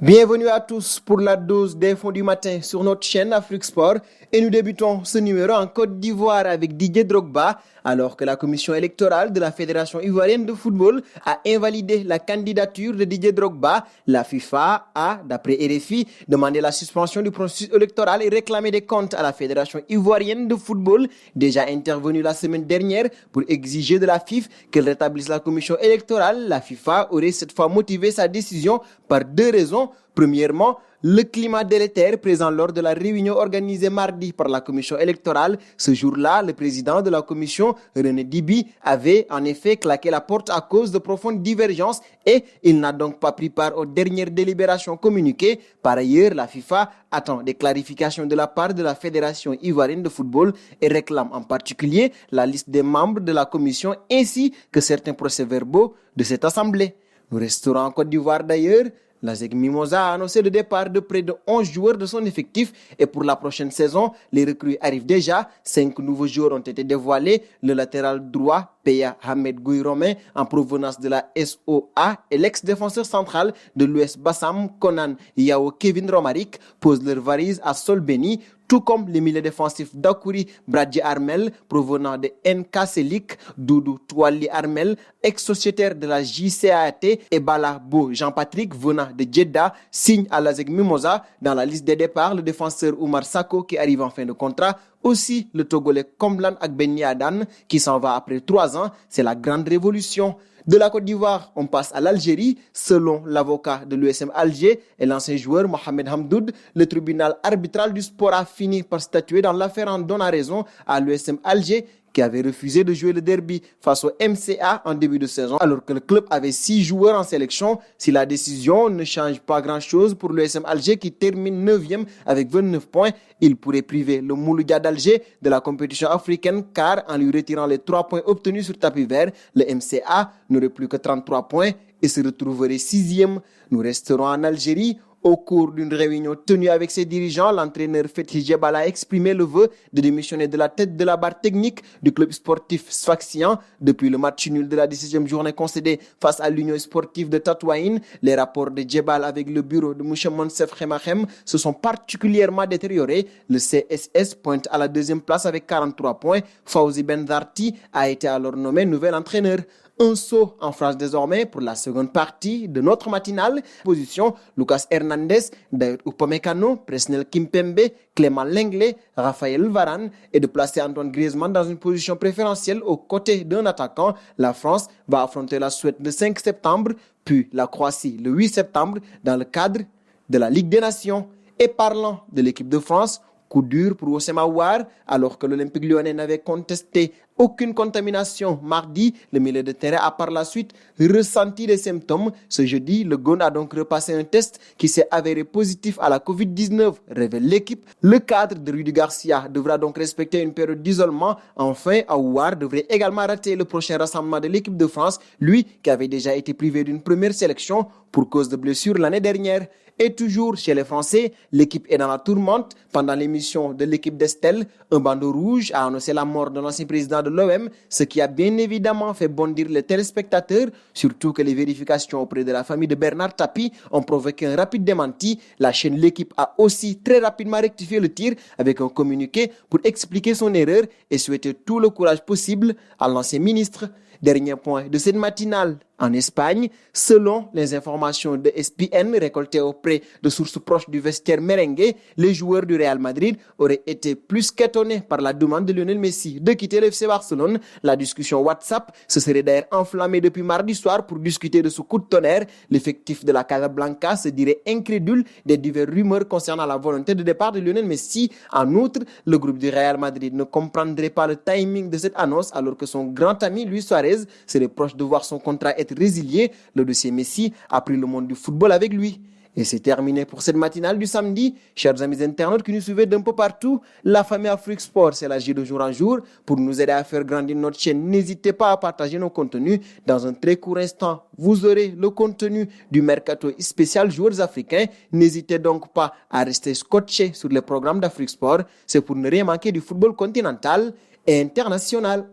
Bienvenue à tous pour la dose des fonds du matin sur notre chaîne Afrique Sport et nous débutons ce numéro en Côte d'Ivoire avec Didier Drogba alors que la commission électorale de la Fédération ivoirienne de football a invalidé la candidature de Didier Drogba. La FIFA a, d'après RFI, demandé la suspension du processus électoral et réclamé des comptes à la Fédération ivoirienne de football, déjà intervenue la semaine dernière pour exiger de la FIFA qu'elle rétablisse la commission électorale. La FIFA aurait cette fois motivé sa décision par deux raisons. Premièrement, le climat délétère présent lors de la réunion organisée mardi par la commission électorale. Ce jour-là, le président de la commission, René Dibi, avait en effet claqué la porte à cause de profondes divergences et il n'a donc pas pris part aux dernières délibérations communiquées. Par ailleurs, la FIFA attend des clarifications de la part de la Fédération ivoirienne de football et réclame en particulier la liste des membres de la commission ainsi que certains procès-verbaux de cette assemblée. Nous resterons en Côte d'Ivoire d'ailleurs. L'ASEC Mimosa a annoncé le départ de près de 11 joueurs de son effectif et pour la prochaine saison, les recrues arrivent déjà. 5 nouveaux joueurs ont été dévoilés. Le latéral droit, Peya Hamed Gouy-Romain, en provenance de la SOA, et l'ex-défenseur central de l'US Bassam, Conan Yao Kevin Romaric, posent leurs valises à Solbeni, tout comme les milieux défensifs d'Akouri Bradji Armel, provenant de NK Selik, Doudou Touali Armel, ex-sociétaire de la JCAT, et Bala Bo Jean-Patrick, venant de Jeddah, signe à l'ASEC Mimosa. Dans la liste des départs, le défenseur Oumar Sako, qui arrive en fin de contrat, aussi le Togolais Komlan Agbenni Adan, qui s'en va après 3 ans. C'est la grande révolution. De la Côte d'Ivoire, on passe à l'Algérie. Selon l'avocat de l'USM Alger et l'ancien joueur Mohamed Hamdoud, le tribunal arbitral du sport a fini par statuer dans l'affaire en donnant raison à l'USM Alger qui avait refusé de jouer le derby face au MCA en début de saison alors que le club avait 6 joueurs en sélection. Si la décision ne change pas grand-chose pour l'USM Alger qui termine 9e avec 29 points, il pourrait priver le Mouloudia d'Alger de la compétition africaine car en lui retirant les 3 points obtenus sur tapis vert, le MCA n'aurait plus que 33 points et se retrouverait 6e. Nous resterons en Algérie. Au cours d'une réunion tenue avec ses dirigeants, l'entraîneur Fethi Djebala a exprimé le vœu de démissionner de la tête de la barre technique du club sportif Sfaxian. Depuis le match nul de la 17e journée concédée face à l'Union sportive de Tatouaïn, les rapports de Djebala avec le bureau de Moucha Monsef Khemachem se sont particulièrement détériorés. Le CSS pointe à la 2e place avec 43 points. Fawzi Benzarti a été alors nommé nouvel entraîneur. Un saut en France désormais pour la seconde partie de notre matinale. Position, Lucas Hernandez, David Upamecano, Presnel Kimpembe, Clément Lenglet, Raphaël Varane et de placer Antoine Griezmann dans une position préférentielle aux côtés d'un attaquant. La France va affronter la Suède le 5 septembre, puis la Croatie le 8 septembre dans le cadre de la Ligue des Nations. Et parlant de l'équipe de France, coup dur pour Oussema Aouar, alors que l'Olympique lyonnais n'avait contesté aucune contamination mardi. Le milieu de terrain a par la suite ressenti des symptômes. Ce jeudi, le Gone a donc repassé un test qui s'est avéré positif à la Covid-19, révèle l'équipe. Le cadre de Rudy Garcia devra donc respecter une période d'isolement. Enfin, Aouar devrait également rater le prochain rassemblement de l'équipe de France, lui qui avait déjà été privé d'une première sélection pour cause de blessure l'année dernière. Et toujours chez les Français, l'équipe est dans la tourmente. Pendant l'émission de l'équipe d'Estelle, un bandeau rouge a annoncé la mort de l'ancien président de l'OM, ce qui a bien évidemment fait bondir les téléspectateurs, surtout que les vérifications auprès de la famille de Bernard Tapie ont provoqué un rapide démenti. La chaîne L'équipe a aussi très rapidement rectifié le tir avec un communiqué pour expliquer son erreur et souhaiter tout le courage possible à l'ancien ministre. Dernier point de cette matinale. En Espagne, selon les informations de ESPN récoltées auprès de sources proches du vestiaire merengue, les joueurs du Real Madrid auraient été plus qu'étonnés par la demande de Lionel Messi de quitter le FC Barcelone. La discussion WhatsApp se serait d'ailleurs enflammée depuis mardi soir pour discuter de ce coup de tonnerre. L'effectif de la Casablanca se dirait incrédule des diverses rumeurs concernant la volonté de départ de Lionel Messi. En outre, le groupe du Real Madrid ne comprendrait pas le timing de cette annonce alors que son grand ami Luis Suarez serait proche de voir son contrat être résilié. Le dossier Messi a pris le monde du football avec lui. Et c'est terminé pour cette matinale du samedi. Chers amis internautes qui nous suivez d'un peu partout, la famille Afrique Sport s'élargit de jour en jour. Pour nous aider à faire grandir notre chaîne, n'hésitez pas à partager nos contenus. Dans un très court instant, vous aurez le contenu du Mercato spécial joueurs africains. N'hésitez donc pas à rester scotché sur les programmes d'Afrique Sport. C'est pour ne rien manquer du football continental et international.